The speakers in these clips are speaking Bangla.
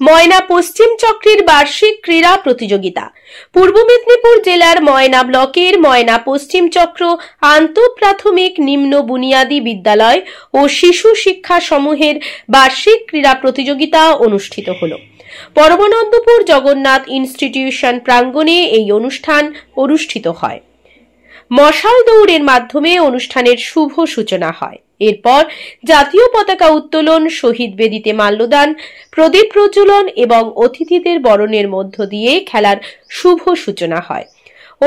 ময়না পশ্চিম চক্রের বার্ষিক ক্রীড়া প্রতিযোগিতা। পূর্ব মেদিনীপুর জেলার ময়না ব্লকের ময়না পশ্চিম চক্র আন্তঃপ্রাথমিক নিম্ন বুনিয়াদী বিদ্যালয় ও শিশু শিক্ষা সমূহের বার্ষিক ক্রীড়া প্রতিযোগিতা অনুষ্ঠিত হলো। পরমানন্দপুর জগন্নাথ ইনস্টিটিউশন প্রাঙ্গণে এই অনুষ্ঠান অনুষ্ঠিত হয়। মশাল দৌড়ের মাধ্যমে অনুষ্ঠানের শুভ সূচনা হয়। এরপর জাতীয় পতাকা উত্তোলন, শহীদ বেদিতে মাল্যদান, প্রদীপ প্রজ্বলন এবং অতিথিদের বরণের মধ্য দিয়ে খেলার শুভ সূচনা হয়।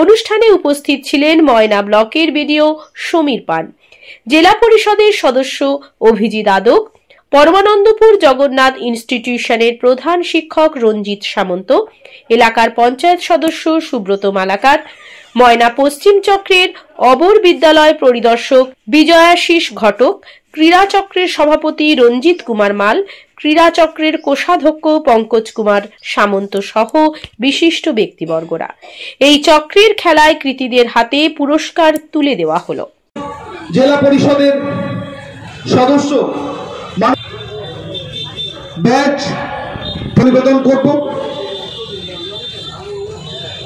অনুষ্ঠানে উপস্থিত ছিলেন ময়না ব্লকের বিডিও সমীর পান, জেলা পরিষদের সদস্য অভিজিৎ আদক, পরমানন্দপুর জগন্নাথ ইনস্টিটিউশনের প্রধান শিক্ষক রঞ্জিত সামন্ত, এলাকার পঞ্চায়েত সদস্য সুব্রত মালাকার, ময়না পশ্চিম চক্রের অবর বিদ্যালয় পরিদর্শক বিজয়াশিস ঘটক, ক্রীড়া চক্রের সভাপতি রঞ্জিত কুমার মাল, ক্রীড়া চক্রের কোষাধ্যক্ষ পঙ্কজ কুমার সামন্ত সহ বিশিষ্ট ব্যক্তিবর্গরা। এই চক্রের খেলায় কৃতীদের হাতে পুরস্কার তুলে দেওয়া হলো। জেলা পরিষদের সদস্য ব্যাচ পরিবেদন করব।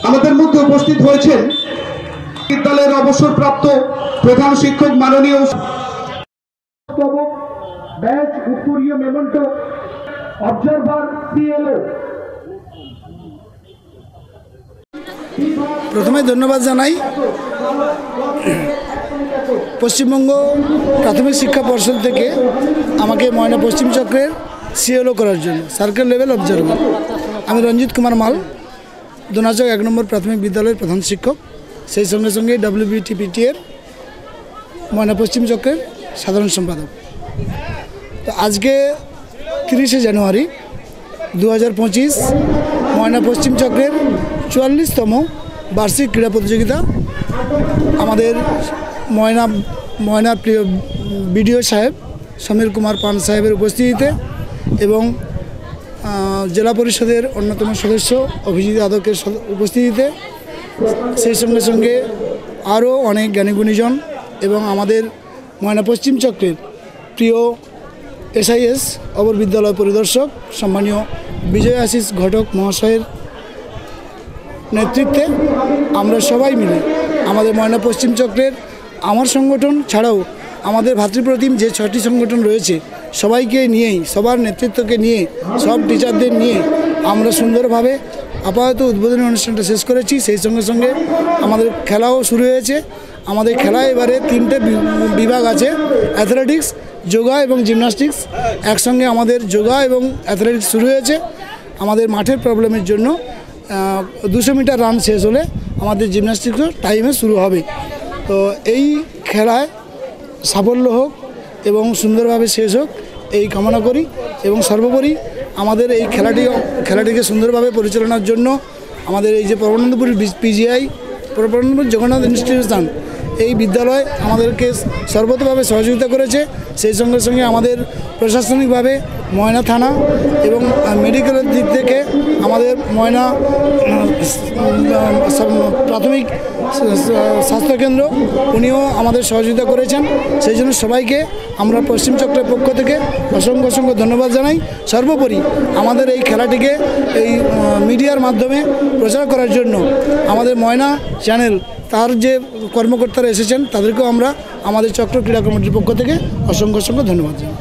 আমাদের মধ্যে উপস্থিত হয়েছেন বিদ্যালয়ের অবসরপ্রাপ্ত প্রধান শিক্ষক মাননীয় ব্যাচ উত্তরীয় মেমেন্টো অবজারভার সিএলও। প্রথমে ধন্যবাদ জানাই পশ্চিমবঙ্গ প্রাথমিক শিক্ষা পর্ষদ থেকে আমাকে ময়না পশ্চিম চক্রের সিএলও করার জন্য, সার্কেল লেভেল অবজারভার। আমি রঞ্জিত কুমার মাল, দোনাচক 1 নম্বর প্রাথমিক বিদ্যালয়ের প্রধান শিক্ষক, সেই সঙ্গে সঙ্গে WBTPT এর ময়না পশ্চিম চক্রের সাধারণ সম্পাদক। তো আজকে 30শে জানুয়ারি 2025 ময়না পশ্চিম চক্রের 44তম বার্ষিক ক্রীড়া প্রতিযোগিতা আমাদের ময়না প্রিয় বিডিও সাহেব সমীর কুমার পান সাহেবের উপস্থিতিতে এবং জেলা পরিষদের অন্যতম সদস্য অভিজিৎ আদকের উপস্থিতিতে, সেই সঙ্গে সঙ্গে আরও অনেক জ্ঞানীগুণীজন এবং আমাদের ময়না পশ্চিম চক্রের প্রিয় SIS অবর বিদ্যালয় পরিদর্শক সম্মানীয় বিজয়াশিস ঘটক মহাশয়ের নেতৃত্বে আমরা সবাই মিলে আমাদের ময়না পশ্চিম চক্রের আমার সংগঠন ছাড়াও আমাদের ভাতৃপ্রতিম যে 6টি সংগঠন রয়েছে সবাইকে নিয়েই, সবার নেতৃত্বকে নিয়ে, সব টিচারদের নিয়ে আমরা সুন্দরভাবে আপাতত উদ্বোধনী অনুষ্ঠানটা শেষ করেছি। সেই সঙ্গে সঙ্গে আমাদের খেলাও শুরু হয়েছে। আমাদের খেলায় এবারে 3টে বিভাগ আছে, অ্যাথলেটিক্স, যোগা এবং জিমন্যাস্টিক্স। একসঙ্গে আমাদের যোগা এবং অ্যাথলেটিক্স শুরু হয়েছে। আমাদের মাঠের প্রবলেমের জন্য 200 মিটার রান শেষ হলে আমাদের জিমন্যাস্টিক্সও টাইমে শুরু হবে। তো এই খেলায় সাফল্য হোক এবং সুন্দরভাবে শেষ হোক এই কামনা করি এবং সর্বোপরি আমাদের এই খেলাটিকে সুন্দরভাবে পরিচালনার জন্য আমাদের এই যে পরমানন্দপুর PGI পরমানন্দপুর জগন্নাথ ইনস্টিটিউশন এই বিদ্যালয় আমাদেরকে সর্বতভাবে সহযোগিতা করেছে। সেই সঙ্গে সঙ্গে আমাদের প্রশাসনিকভাবে ময়না থানা এবং মেডিকেলের দিক থেকে আমাদের ময়না প্রাথমিক স্বাস্থ্যকেন্দ্র উনিও আমাদের সহযোগিতা করেছেন। সেই জন্য সবাইকে আমরা পশ্চিম চক্রের পক্ষ থেকে অসংখ্য অসংখ্য ধন্যবাদ জানাই। সর্বোপরি আমাদের এই খেলাটিকে এই মিডিয়ার মাধ্যমে প্রচার করার জন্য আমাদের ময়না চ্যানেল তার যে কর্মকর্তারা এসেছেন তাদেরকেও আমরা আমাদের চক্র ক্রীড়া কমিটির পক্ষ থেকে অসংখ্য অসংখ্য ধন্যবাদ জানাই।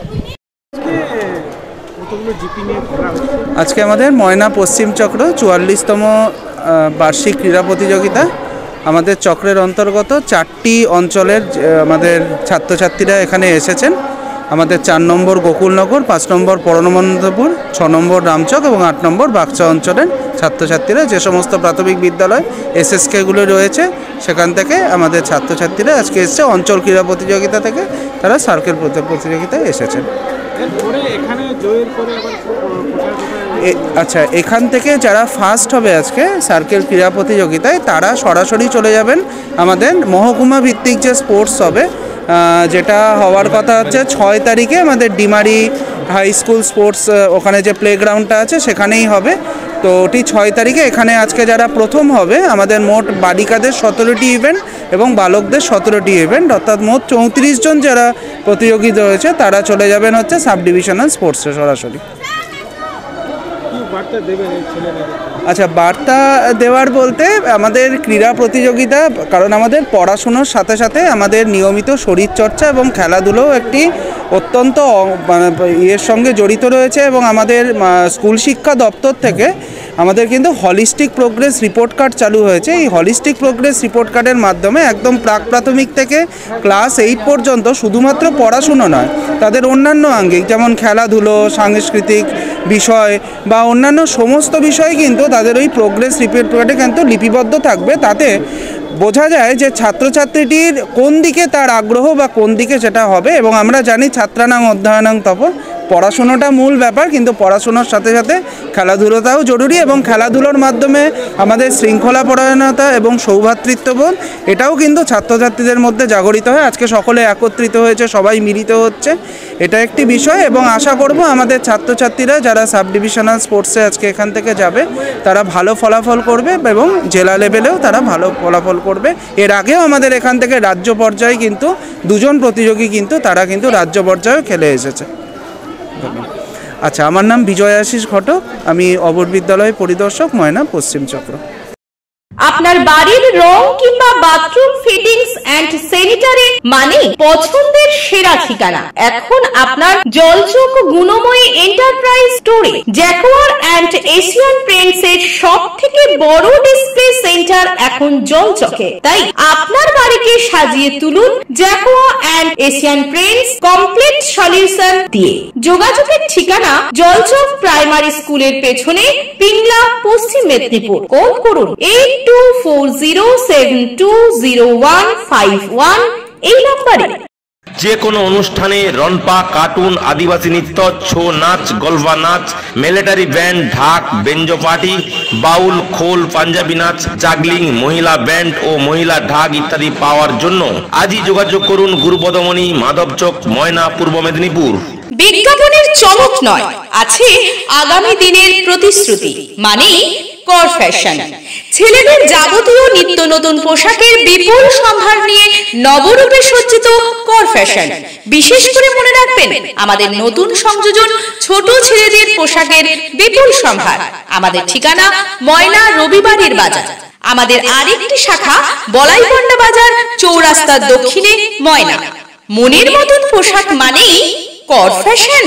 আজকে আমাদের ময়না পশ্চিম চক্র 44তম বার্ষিক ক্রীড়া প্রতিযোগিতা। আমাদের চক্রের অন্তর্গত 4টি অঞ্চলের আমাদের ছাত্রছাত্রীরা এখানে এসেছেন। আমাদের 4 নম্বর গোকুলনগর, 5 নম্বর পরমানন্দপুর, 6 নম্বর রামচক এবং 8 নম্বর বাগচা অঞ্চলের ছাত্রছাত্রীরা, যে সমস্ত প্রাথমিক বিদ্যালয় SSKগুলো রয়েছে সেখান থেকে আমাদের ছাত্রছাত্রীরা আজকে এসেছে। অঞ্চল ক্রীড়া প্রতিযোগিতা থেকে তারা সার্কেল প্রতিযোগিতায় এসেছেন। আচ্ছা, এখান থেকে যারা ফার্স্ট হবে আজকে সার্কেল ক্রীড়া প্রতিযোগিতায় তারা সরাসরি চলে যাবেন আমাদের মহকুমা ভিত্তিক যে স্পোর্টস হবে, যেটা হওয়ার কথা হচ্ছে 6 তারিখে আমাদের ডিমারি হাই স্কুল স্পোর্টস, ওখানে যে প্লেগ্রাউন্ডটা আছে সেখানেই হবে। তো ওটি 6 তারিখে। এখানে আজকে যারা প্রথম হবে আমাদের মোট বালিকাদের 17টি ইভেন্ট এবং বালকদের 17টি ইভেন্ট, অর্থাৎ মোট 34 জন যারা প্রতিযোগী রয়েছে তারা চলে যাবেন হচ্ছে সাব ডিভিশনাল স্পোর্টসে সরাসরি। বার্তা দেবেন এই ছেলেমেয়েদের? আচ্ছা, বার্তা দেওয়ার বলতে আমাদের ক্রীড়া প্রতিযোগিতা, কারণ আমাদের পড়াশুনোর সাথে সাথে আমাদের নিয়মিত শরীরচর্চা এবং খেলাধুলোও একটি অত্যন্ত এর সঙ্গে জড়িত রয়েছে, এবং আমাদের স্কুল শিক্ষা দপ্তর থেকে আমাদের কিন্তু হলিস্টিক প্রোগ্রেস রিপোর্ট কার্ড চালু হয়েছে। এই হলিস্টিক প্রোগ্রেস রিপোর্ট কার্ডের মাধ্যমে একদম প্রাক প্রাথমিক থেকে ক্লাস 8 পর্যন্ত শুধুমাত্র পড়াশুনো নয়, তাদের অন্যান্য আঙ্গিক যেমন খেলাধুলো, সাংস্কৃতিক বিষয় বা অন্যান্য সমস্ত বিষয় কিন্তু তাদের ওই প্রোগ্রেস রিপোর্ট কার্ডে কিন্তু লিপিবদ্ধ থাকবে। তাতে বোঝা যায় যে ছাত্রছাত্রীটির কোন দিকে তার আগ্রহ বা কোন দিকে সেটা হবে। এবং আমরা জানি ছাত্রানাং অধ্যয়নাং তপ, পড়াশুনোটা মূল ব্যাপার, কিন্তু পড়াশুনোর সাথে সাথে খেলাধুলোটাও জরুরি, এবং খেলাধুলোর মাধ্যমে আমাদের শৃঙ্খলা পরায়ণতা এবং সৌভ্রাতৃত্ববোধ এটাও কিন্তু ছাত্রছাত্রীদের মধ্যে জাগরিত হয়। আজকে সকলে একত্রিত হয়েছে, সবাই মিলিত হচ্ছে, এটা একটি বিষয়। এবং আশা করব আমাদের ছাত্রছাত্রীরা যারা সাব ডিভিশনাল স্পোর্টসে আজকে এখান থেকে যাবে তারা ভালো ফলাফল করবে এবং জেলা লেভেলেও তারা ভালো ফলাফল করবে। এর আগেও আমাদের এখান থেকে রাজ্য পর্যায়ে কিন্তু 2 জন প্রতিযোগী কিন্তু তারা কিন্তু রাজ্য পর্যায়েও খেলে এসেছে। আচ্ছা, আমার নাম বিজয় আশিস ঘটক, আমি অবর বিদ্যালয় পরিদর্শক, ময়না পশ্চিম চক্র। আপনার বাড়ির রং কিংবা বাথরুম ফিটিংস এন্ড স্যানিটারি মানে পছন্দের সেরা ঠিকানা এখন আপনার জলচক গুণময়ী এন্টারপ্রাইজ স্টোরে। জ্যাকোয়ার এন্ড এশিয়ান পেইন্টস এর সবথেকে বড় ডিসপ্লে সেন্টার এখন জলচকে, তাই আপনার বাড়িকে সাজিয়ে তুলুন Jaquar and Asian Paints complete solution দিয়ে। যোগাযোগের ঠিকানা জলচক প্রাইমারি স্কুলের পেছনে, পিংলা, পশ্চিম মেদিনীপুর। কল করুন 8240720151 এই নম্বরে। যে কোনো অনুষ্ঠানে রনপা, কার্টুন, আদিবাসী নৃত্য, ছৌ নাচ, গলফা নাচ, মিলিটারি ব্যান্ড, ঢাক, বেঞ্জো পার্টি, বাউল, খোল, পাঞ্জাবি নাচ, জাগলিং, মহিলা ব্যান্ড ও মহিলা ঢাক ইত্যাদি পাওয়ার জন্য আজই যোগাযোগ করুন গুরুপদমণি, মাধবচক, ময়না, পূর্ব মেদিনীপুর। বিজ্ঞাপনের চমক নয়, আছে আগামী দিনের প্রতিশ্রুতি মানে কর ফ্যাশন। ছেলেদের যাবতীয় নিত্য নতুন পোশাকের বিপুল সম্ভার নিয়ে নবরূপে সজ্জিত কর ফ্যাশন। বিশেষ করে মনে রাখবেন আমাদের নতুন সংযোজন ছোট ছেলেদের পোশাকের বিপুল সম্ভার। আমাদের ঠিকানা ময়না রবিবারের বাজার। আমাদের আরেকটি শাখা বলাইপন্ডা বাজার, চৌরাস্তার দক্ষিণে, ময়না। মনের মতন পোশাক মানেই কর ফ্যাশন।